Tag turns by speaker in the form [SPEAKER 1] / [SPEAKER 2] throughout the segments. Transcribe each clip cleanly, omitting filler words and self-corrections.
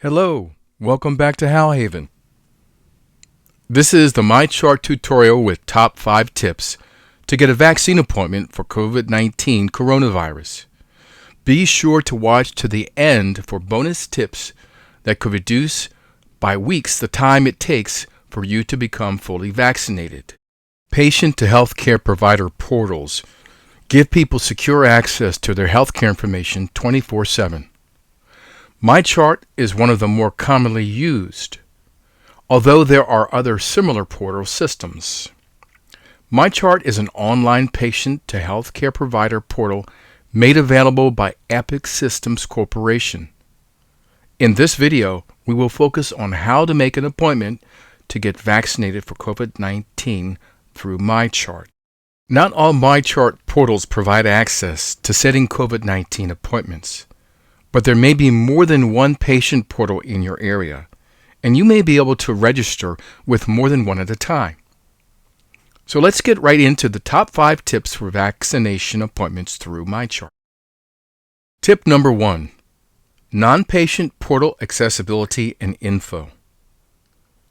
[SPEAKER 1] Hello, welcome back to Howhaven. This is the MyChart tutorial with top 5 tips to get a vaccine appointment for COVID-19 coronavirus. Be sure to watch to the end for bonus tips that could reduce by weeks the time it takes for you to become fully vaccinated. Patient to healthcare provider portals give people secure access to their healthcare information 24/7. MyChart is one of the more commonly used, although there are other similar portal systems. MyChart is an online patient to healthcare provider portal made available by Epic Systems Corporation. In this video, we will focus on how to make an appointment to get vaccinated for COVID-19 through MyChart. Not all MyChart portals provide access to setting COVID-19 appointments, but there may be more than one patient portal in your area, and you may be able to register with more than one at a time. So let's get right into the top 5 tips for vaccination appointments through MyChart. Tip number 1, NonPatient portal accessibility and info.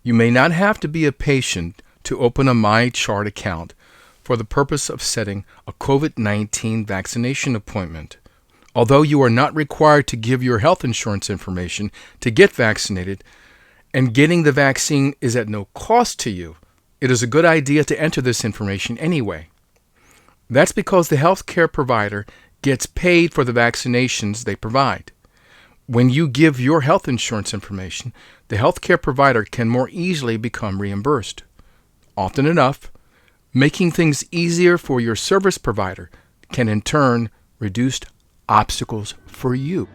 [SPEAKER 1] You may not have to be a patient to open a MyChart account for the purpose of setting a COVID-19 vaccination appointment. Although you are not required to give your health insurance information to get vaccinated, and getting the vaccine is at no cost to you, it is a good idea to enter this information anyway. That's because the healthcare provider gets paid for the vaccinations they provide. When you give your health insurance information, the healthcare provider can more easily become reimbursed. Often enough, making things easier for your service provider can in turn reduce obstacles for you.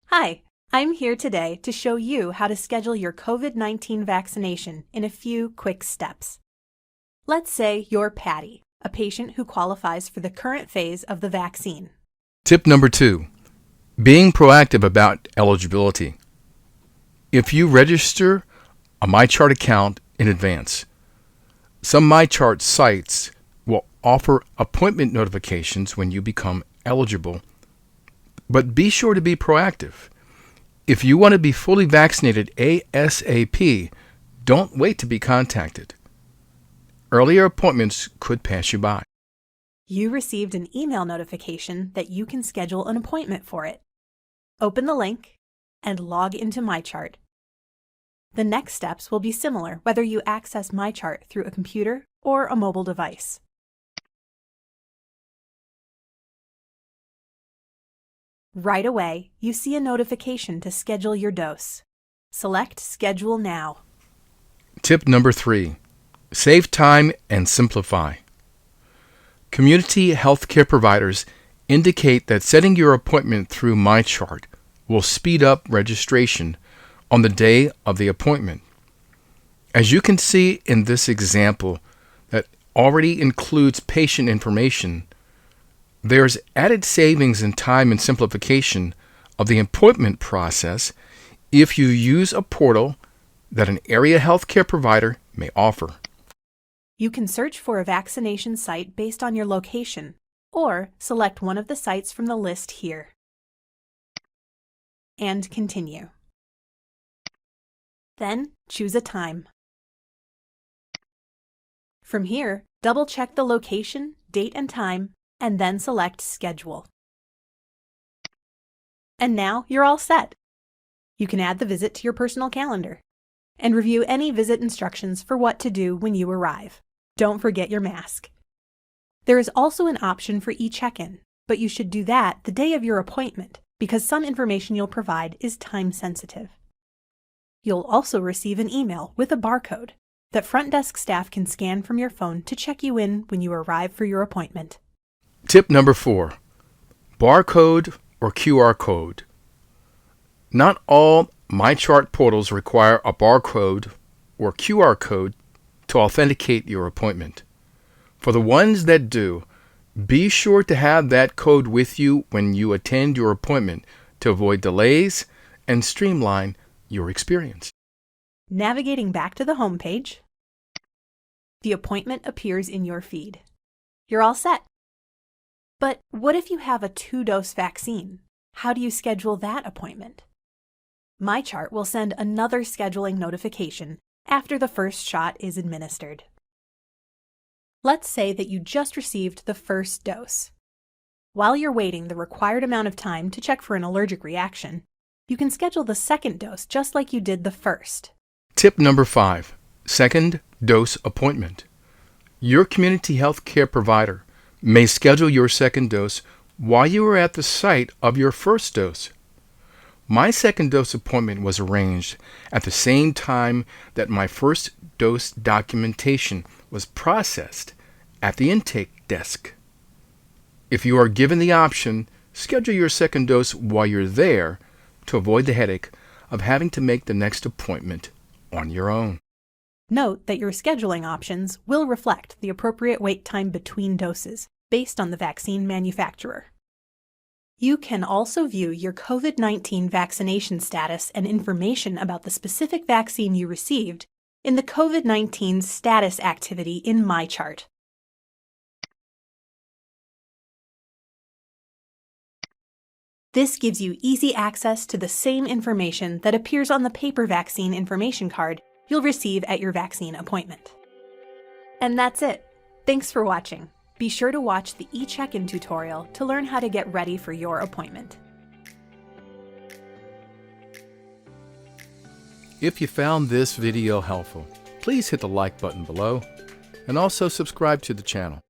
[SPEAKER 2] Hi, I'm here today to show you how to schedule your COVID-19 vaccination in a few quick steps. Let's say you're Patty, a patient who qualifies for the current phase of the vaccine.
[SPEAKER 1] Tip number 2, being proactive about eligibility. If you register a MyChart account in advance, some MyChart sites will offer appointment notifications when you become eligible, but be sure to be proactive. If you want to be fully vaccinated ASAP, don't wait to be contacted. Earlier appointments could pass you by.
[SPEAKER 2] You received an email notification that you can schedule an appointment for it. Open the link and log into MyChart. The next steps will be similar whether you access MyChart through a computer or a mobile device. Right away, you see a notification to schedule your dose. Select Schedule Now.
[SPEAKER 1] Tip number 3, save time and simplify. Community healthcare providers indicate that setting your appointment through MyChart will speed up registration on the day of the appointment. As you can see in this example that already includes patient information, there's added savings in time and simplification of the appointment process if you use a portal that an area healthcare provider may offer.
[SPEAKER 2] You can search for a vaccination site based on your location, or select one of the sites from the list here. And continue. Then choose a time. From here, double-check the location, date and time, and then select Schedule. And now you're all set. You can add the visit to your personal calendar and review any visit instructions for what to do when you arrive. Don't forget your mask. There is also an option for e-check-in, but you should do that the day of your appointment because some information you'll provide is time sensitive. You'll also receive an email with a barcode that front desk staff can scan from your phone to check you in when you arrive for your appointment.
[SPEAKER 1] Tip number 4, barcode or QR code. Not all MyChart portals require a barcode or QR code to authenticate your appointment. For the ones that do, be sure to have that code with you when you attend your appointment to avoid delays and streamline your experience.
[SPEAKER 2] Navigating back to the home page, the appointment appears in your feed. You're all set. But what if you have a 2-dose vaccine? How do you schedule that appointment? MyChart will send another scheduling notification after the first shot is administered. Let's say that you just received the first dose. While you're waiting the required amount of time to check for an allergic reaction, you can schedule the second dose just like you did the first.
[SPEAKER 1] Tip number 5, second dose appointment. Your community health care provider may schedule your second dose while you are at the site of your first dose. My second dose appointment was arranged at the same time that my first dose documentation was processed at the intake desk. If you are given the option, schedule your second dose while you're there to avoid the headache of having to make the next appointment on your own.
[SPEAKER 2] Note that your scheduling options will reflect the appropriate wait time between doses based on the vaccine manufacturer. You can also view your COVID-19 vaccination status and information about the specific vaccine you received in the COVID-19 status activity in MyChart. This gives you easy access to the same information that appears on the paper vaccine information card you'll receive at your vaccine appointment. And that's it. Thanks for watching. Be sure to watch the eCheck-in tutorial to learn how to get ready for your appointment.
[SPEAKER 1] If you found this video helpful, please hit the like button below and also subscribe to the channel.